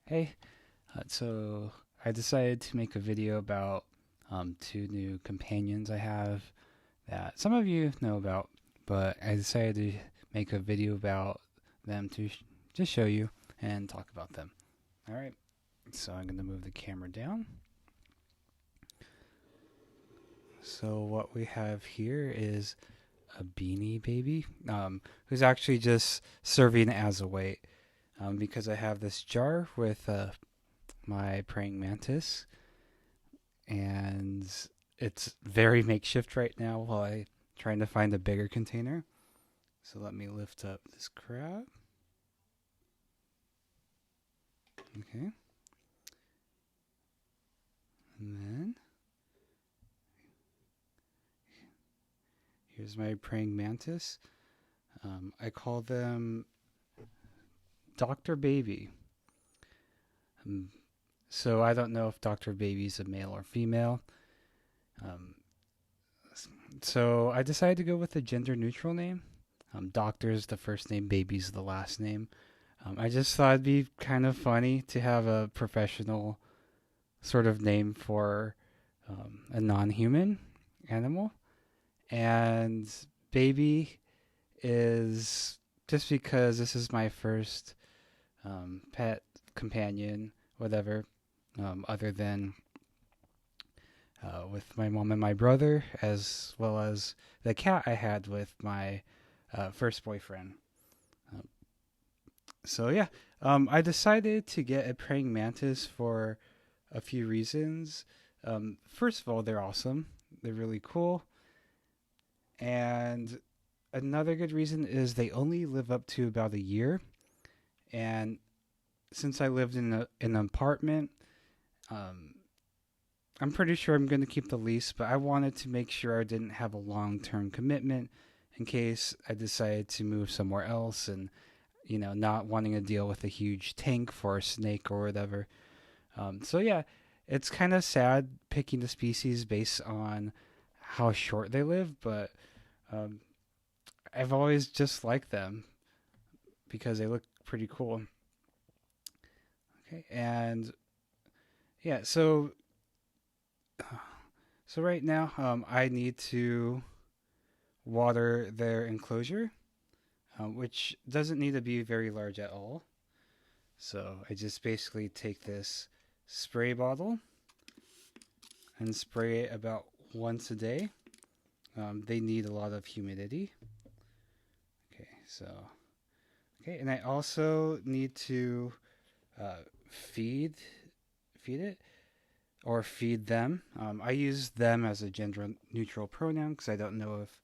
Hey, so I decided to make a video about two new companions I have that some of you know about, but I decided to make a video about them to just show you and talk about them. All right, so I'm going to move the camera down. So what we have here is a beanie baby who's actually just serving as a weight because I have this jar with my praying mantis and it's very makeshift right now while I trying to find a bigger container. So let me lift up this crab. Okay. And then here's my praying mantis. I call them Dr. Baby. Um, so I don't know if Dr. Baby is a male or female. Um, so I decided to go with a gender neutral name. Doctor is the first name, Baby's the last name. I just thought it'd be kind of funny to have a professional sort of name for a non human animal. And Baby is just because this is my first pet companion, whatever, other than with my mom and my brother, as well as the cat I had with my first boyfriend. Um, so yeah, I decided to get a praying mantis for a few reasons. First of all, they're awesome. They're really cool. And another good reason is they only live up to about a year. And since I lived in an apartment, um, I'm pretty sure I'm going to keep the lease, but I wanted to make sure I didn't have a long term commitment in case I decided to move somewhere else and, not wanting to deal with a huge tank for a snake or whatever. So, yeah, it's kind of sad picking the species based on how short they live, but um, I've always just liked them because they look pretty cool. Okay, and yeah, so right now I need to water their enclosure, which doesn't need to be very large at all. So I just basically take this spray bottle and spray it about once a day. They need a lot of humidity. Okay, so and I also need to uh, feed feed it or feed them. I use them as a gender neutral pronoun because I don't know if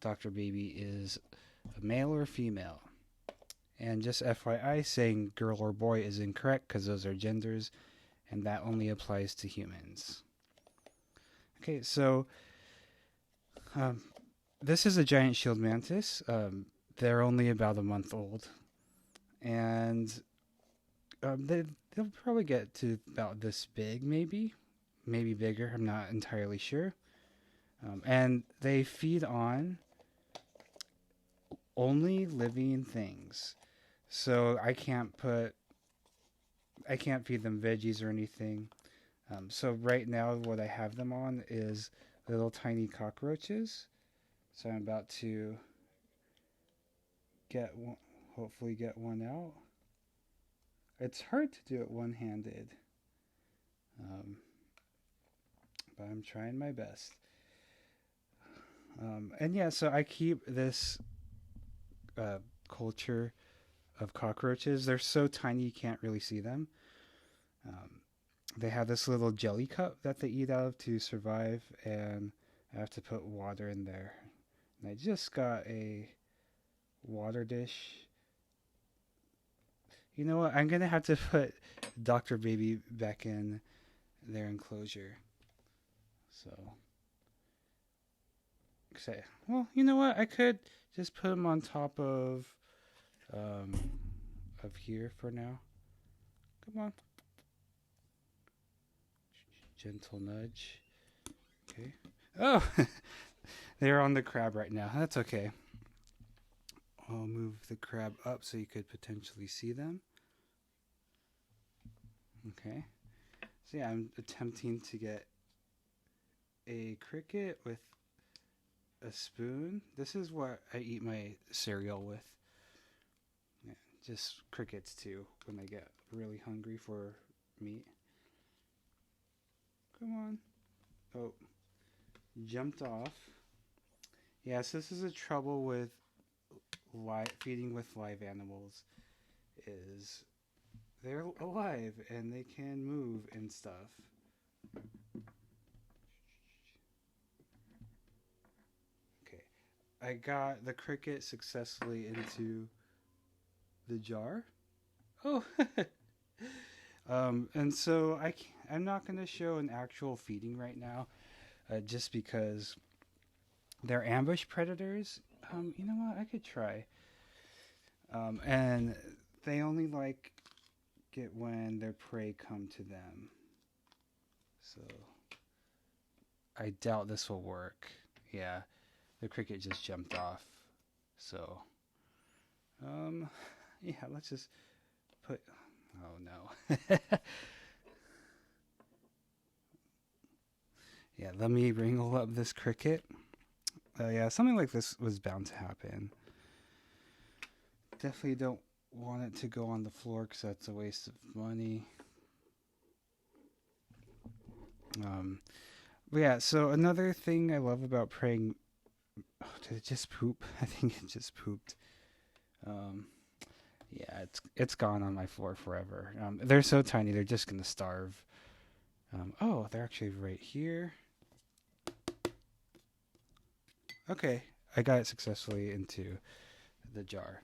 Dr. Baby is a male or female. And just FYI, saying girl or boy is incorrect because those are genders, and that only applies to humans. Okay, so um, this is a giant shield mantis. They're only about a month old, and they'll probably get to about this big, maybe bigger. I'm not entirely sure. And they feed on only living things. So I can't feed them veggies or anything. So right now, what I have them on is little tiny cockroaches. So I'm about to get one, hopefully get one out. It's hard to do it one-handed, um, but I'm trying my best. And yeah, so I keep this uh, culture of cockroaches. They're so tiny you can't really see them. Um, they have this little jelly cup that they eat out of to survive, and I have to put water in there. And I just got a water dish. You know what? I'm gonna have to put Dr. Baby back in their enclosure. So, well, you know what? I could just put them on top um, of here for now. Come on, gentle nudge. Okay. Oh, they're on the crab right now. That's okay. I'll move the crab up so you could potentially see them. Okay. So yeah, I'm attempting to get a cricket with a spoon. This is what I eat my cereal with. Yeah, just crickets too when I get really hungry for meat. Come on. Oh, jumped off. Yes, this is a trouble with feeding with live animals. Is they're alive and they can move and stuff. Okay, I got the cricket successfully into the jar. Oh, and so I'm not going to show an actual feeding right now, just because they're ambush predators. You know what? I could try. And they only like it when their prey come to them. So I doubt this will work. Yeah, the cricket just jumped off. So, yeah, let's just put. Oh no. Yeah, let me wrangle up this cricket. Yeah, something like this was bound to happen. Definitely don't want it to go on the floor because that's a waste of money. But yeah, so another thing I love about praying. Oh, did it just poop? I think it just pooped. Yeah, it's gone on my floor forever. They're so tiny, they're just gonna starve. Oh, they're actually right here. Okay, I got it successfully into the jar.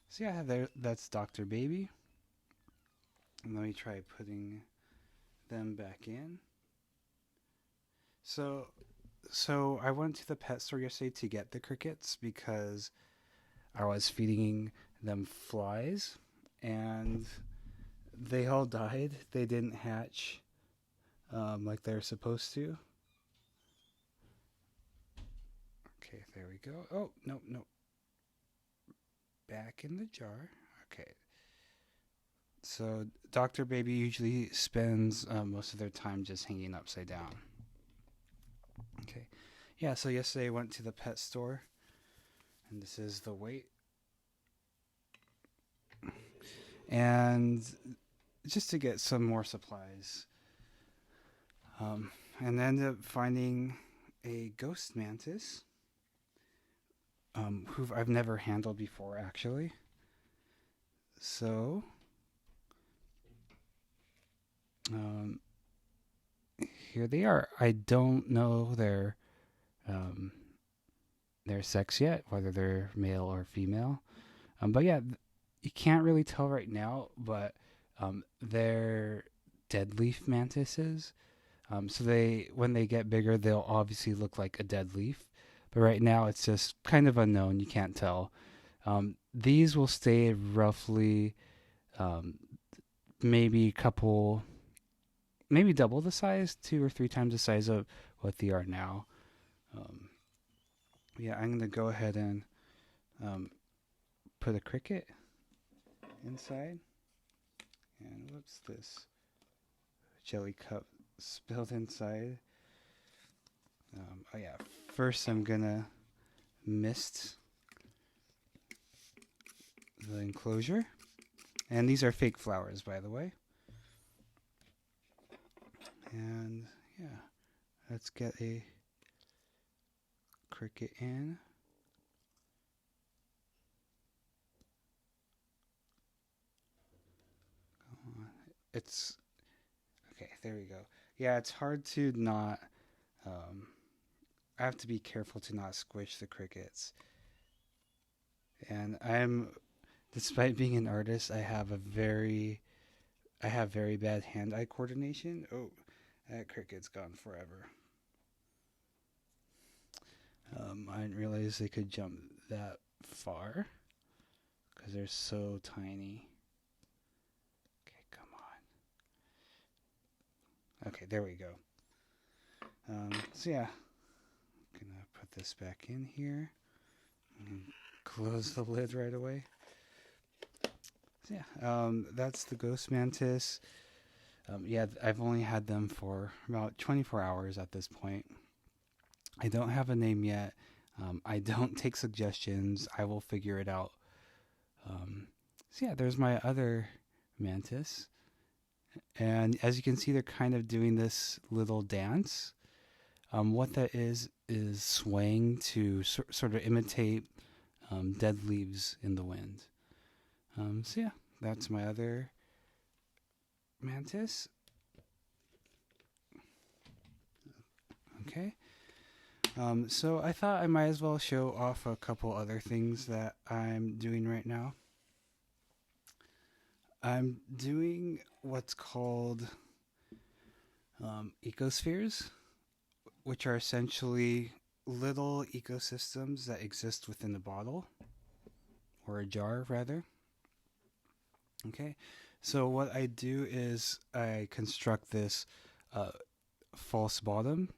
So yeah, that's Dr. Baby. And let me try putting them back in. So I went to the pet store yesterday to get the crickets because I was feeding them flies and they all died. They didn't hatch like they're supposed to. Okay, there we go. Oh, no. Back in the jar. Okay. So Dr. Baby usually spends most of their time just hanging upside down. Okay. Yeah, so yesterday I went to the pet store, and this is the weight. And just to get some more supplies. And ended up finding a ghost mantis, who I've never handled before, actually. So, here they are. I don't know their sex yet, whether they're male or female. But yeah, you can't really tell right now, but they're dead leaf mantises. So when they get bigger, they'll obviously look like a dead leaf. But right now, it's just kind of unknown. You can't tell. These will stay roughly maybe maybe double the size, 2 or 3 times the size of what they are now. Yeah, I'm going to go ahead and put a cricket inside. And what's this? Jelly cup spilled inside. Oh yeah, first I'm gonna mist the enclosure. And these are fake flowers, by the way. And yeah, let's get a cricket in. Come on. It's okay, there we go. Yeah, it's hard to not I have to be careful to not squish the crickets. And despite being an artist, I have very bad hand-eye coordination. Oh, that cricket's gone forever. I didn't realize they could jump that far because they're so tiny. Okay, come on. Okay, there we go. So yeah, I'm gonna put this back in here and close the lid right away. So yeah, that's the ghost mantis. Yeah, I've only had them for about 24 hours at this point. I don't have a name yet. I don't take suggestions. I will figure it out. So yeah, there's my other mantis. And as you can see, they're kind of doing this little dance. What that is swaying to sort of imitate dead leaves in the wind. So yeah, that's my other mantis. Okay. So I thought I might as well show off a couple other things that I'm doing right now. I'm doing what's called ecospheres, which are essentially little ecosystems that exist within a bottle or a jar, rather. Okay, so what I do is I construct this false bottom,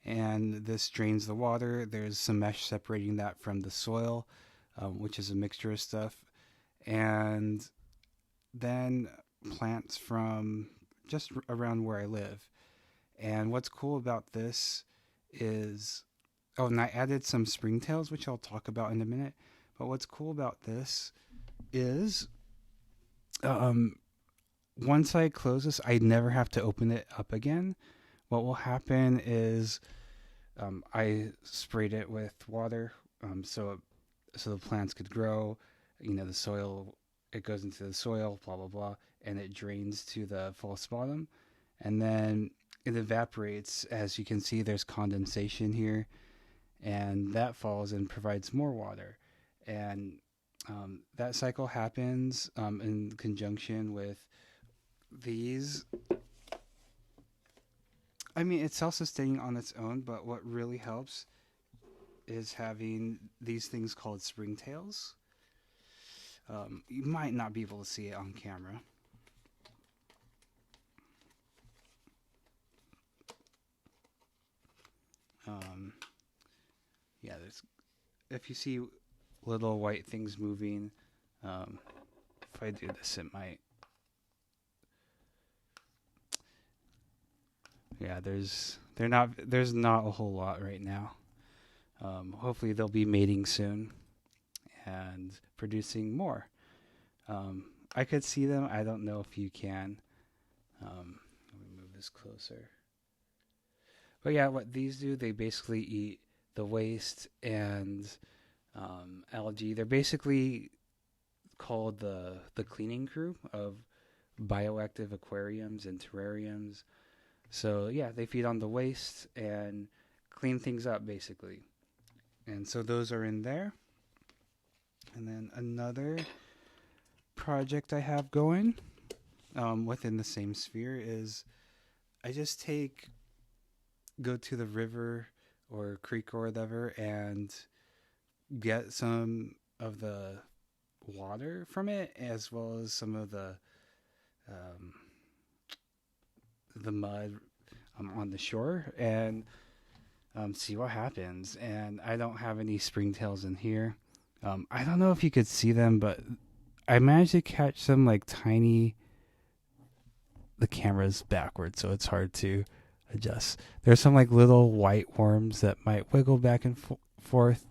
and this drains the water. There's some mesh separating that from the soil, which is a mixture of stuff, and then plants from just around where I live. And what's cool about this is, oh, and I added some Springtails, which I'll talk about in a minute. But what's cool about this is, once I close this, I never have to open it up again. What will happen is, I sprayed it with water, so the plants could grow. The soil, it goes into the soil, blah blah blah, and it drains to the false bottom, and then it evaporates. As you can see, there's condensation here, and that falls and provides more water, and that cycle happens in conjunction with these. I mean, it's self-sustaining on its own, but what really helps is having these things called springtails. You might not be able to see it on camera. Yeah, there's. If you see little white things moving, if I do this, it might. Yeah, there's not a whole lot right now. Hopefully they'll be mating soon and producing more. I could see them. I don't know if you can. Let me move this closer. But yeah, what these do, they basically eat the waste and algae. They're basically called the cleaning crew of bioactive aquariums and terrariums. So yeah, they feed on the waste and clean things up basically. And so those are in there. And then another project I have going within the same sphere is I just go to the river or creek or whatever and get some of the water from it, as well as some of the mud on the shore, and see what happens. And I don't have any springtails in here. I don't know if you could see them, but I managed to catch some like tiny. The camera's backwards, so it's hard to adjust. There's some like little white worms that might wiggle back and forth.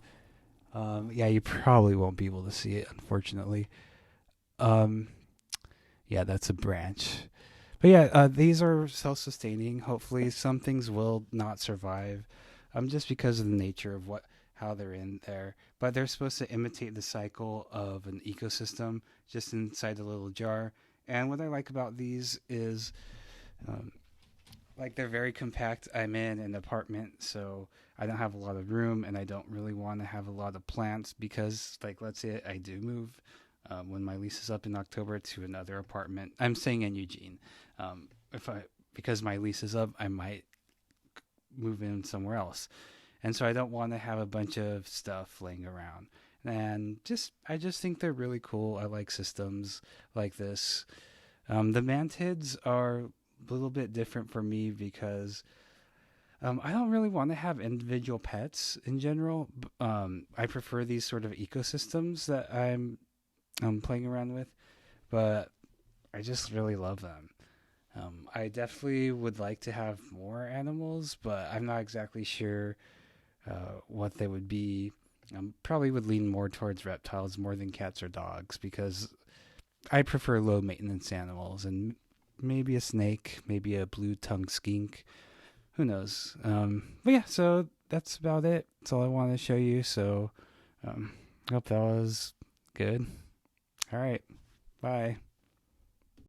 Yeah, you probably won't be able to see it, unfortunately. Yeah, that's a branch. But yeah, these are self-sustaining. Hopefully, some things will not survive, just because of the nature of how they're in there. But they're supposed to imitate the cycle of an ecosystem, just inside a little jar. And what I like about these is, like, they're very compact. I'm in an apartment, so I don't have a lot of room, and I don't really want to have a lot of plants because, like, let's say I do move when my lease is up in October to another apartment. I'm staying in Eugene. Because my lease is up, I might move in somewhere else, and so I don't want to have a bunch of stuff laying around. And I just think they're really cool. I like systems like this. The mantids are a little bit different for me because I don't really want to have individual pets in general. I prefer these sort of ecosystems that I'm playing around with. but I just really love them. I definitely would like to have more animals, but I'm not exactly sure what they would be. Probably would lean more towards reptiles more than cats or dogs because I prefer low maintenance animals and maybe a snake, maybe a blue tongued skink. Who knows? But yeah, so that's about it. That's all I wanted to show you. So I hope that was good. All right. Bye.